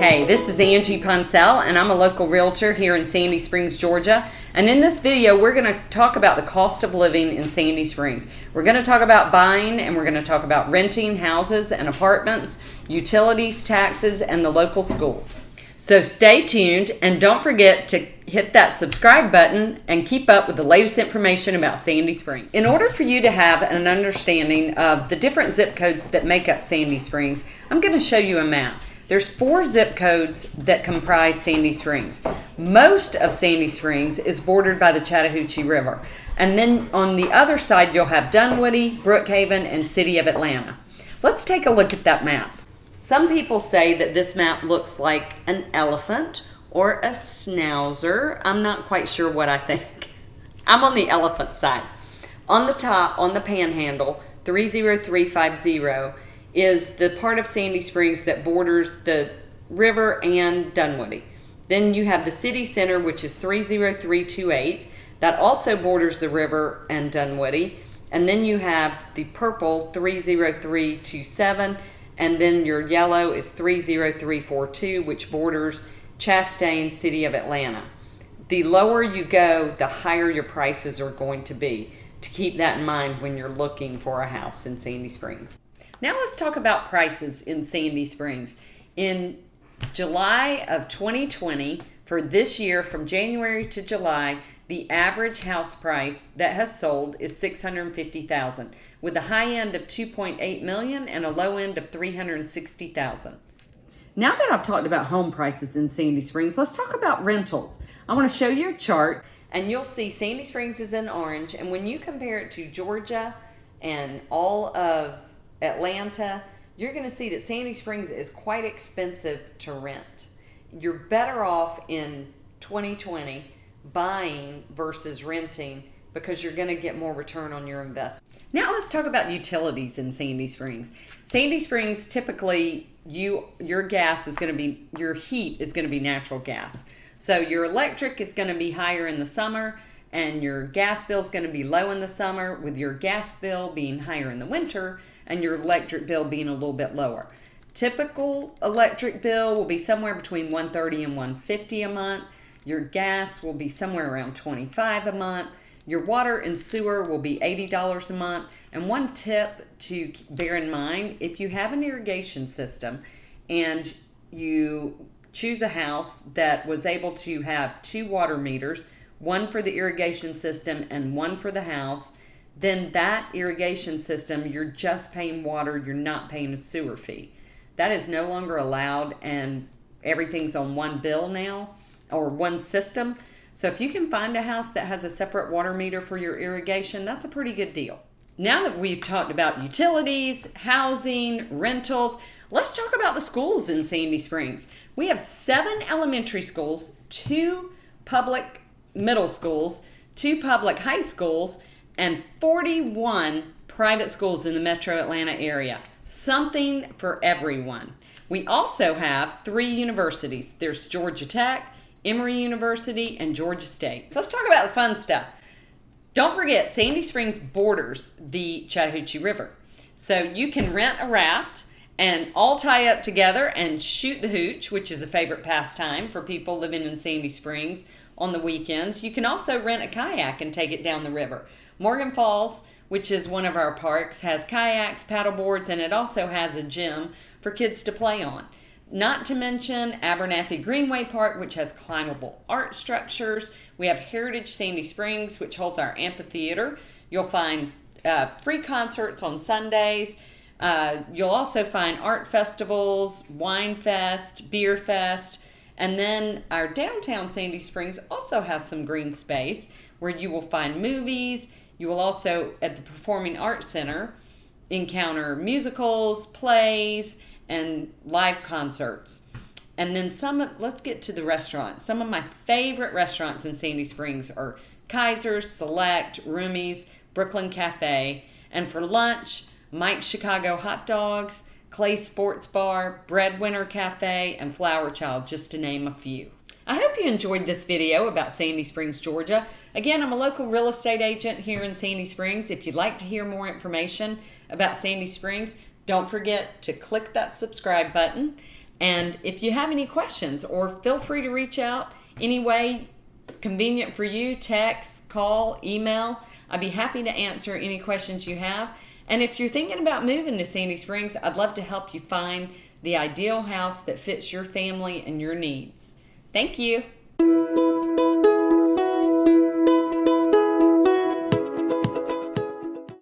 Hey, this is Angie Poncell, and I'm a local realtor here in Sandy Springs, Georgia. And in this video, we're going to talk about the cost of living in Sandy Springs. We're going to talk about buying, and we're going to talk about renting houses and apartments, utilities, taxes, and the local schools. So stay tuned, and don't forget to hit that subscribe button and keep up with the latest information about Sandy Springs. In order for you to have an understanding of the different zip codes that make up Sandy Springs, I'm going to show you a map. There's 4 zip codes that comprise Sandy Springs. Most of Sandy Springs is bordered by the Chattahoochee River. And then on the other side, you'll have Dunwoody, Brookhaven, and City of Atlanta. Let's take a look at that map. Some people say that this map looks like an elephant or a schnauzer. I'm not quite sure what I think. I'm on the elephant side. On the top, on the panhandle, 30350, is the part of Sandy Springs that borders the river and Dunwoody. Then you have the city center, which is 30328. That also borders the river and Dunwoody. And then you have the purple, 30327. And then your yellow is 30342, which borders Chastain, City of Atlanta. The lower you go, the higher your prices are going to be. To keep that in mind when you're looking for a house in Sandy Springs. Now let's talk about prices in Sandy Springs. In July of 2020, for this year, from January to July, the average house price that has sold is $650,000, with a high end of $2.8 million and a low end of $360,000. Now that I've talked about home prices in Sandy Springs, let's talk about rentals. I want to show you a chart, and you'll see Sandy Springs is in orange, and when you compare it to Georgia and all of Atlanta, you're going to see that Sandy Springs is quite expensive to rent. You're better off in 2020 buying versus renting because you're going to get more return on your investment. Now let's talk about utilities in Sandy Springs. Sandy Springs, typically your gas is going to be, your heat is going to be natural gas. So your electric is going to be higher in the summer and your gas bill is going to be low in the summer, with your gas bill being higher in the winter and your electric bill being a little bit lower. Typical electric bill will be somewhere between $130 and $150 a month. Your gas will be somewhere around $25 a month. Your water and sewer will be $80 a month. And one tip to bear in mind, if you have an irrigation system and you choose a house that was able to have 2 water meters, one for the irrigation system and one for the house, then that irrigation system, you're just paying water, you're not paying a sewer fee. That is no longer allowed, and everything's on one bill now, or one system. So if you can find a house that has a separate water meter for your irrigation, that's a pretty good deal. Now that we've talked about utilities, housing, rentals, let's talk about the schools in Sandy Springs. We have 7 elementary schools, 2 public middle schools, 2 public high schools, and 41 private schools in the metro Atlanta area. Something for everyone. We also have 3 universities. There's Georgia Tech, Emory University, and Georgia State. So let's talk about the fun stuff. Don't forget, Sandy Springs borders the Chattahoochee River. So you can rent a raft and all tie up together and shoot the hooch, which is a favorite pastime for people living in Sandy Springs on the weekends. You can also rent a kayak and take it down the river. Morgan Falls, which is one of our parks, has kayaks, paddle boards, and it also has a gym for kids to play on. Not to mention Abernathy Greenway Park, which has climbable art structures. We have Heritage Sandy Springs, which holds our amphitheater. You'll find free concerts on Sundays. You'll also find art festivals, wine fest, beer fest. And then our downtown Sandy Springs also has some green space where you will find movies. You will also, at the Performing Arts Center, encounter musicals, plays, and live concerts. And then let's get to the restaurants. Some of my favorite restaurants in Sandy Springs are Kaiser's, Select, Rumi's, Brooklyn Cafe. And for lunch, Mike's Chicago Hot Dogs, Clay's Sports Bar, Breadwinner Cafe, and Flower Child, just to name a few. I hope you enjoyed this video about Sandy Springs, Georgia. Again, I'm a local real estate agent here in Sandy Springs. If you'd like to hear more information about Sandy Springs, don't forget to click that subscribe button And if you have any questions, or feel free to reach out any way convenient for you, text, call, email. I'd be happy to answer any questions you have. And if you're thinking about moving to Sandy Springs, I'd love to help you find the ideal house that fits your family and your needs. Thank you.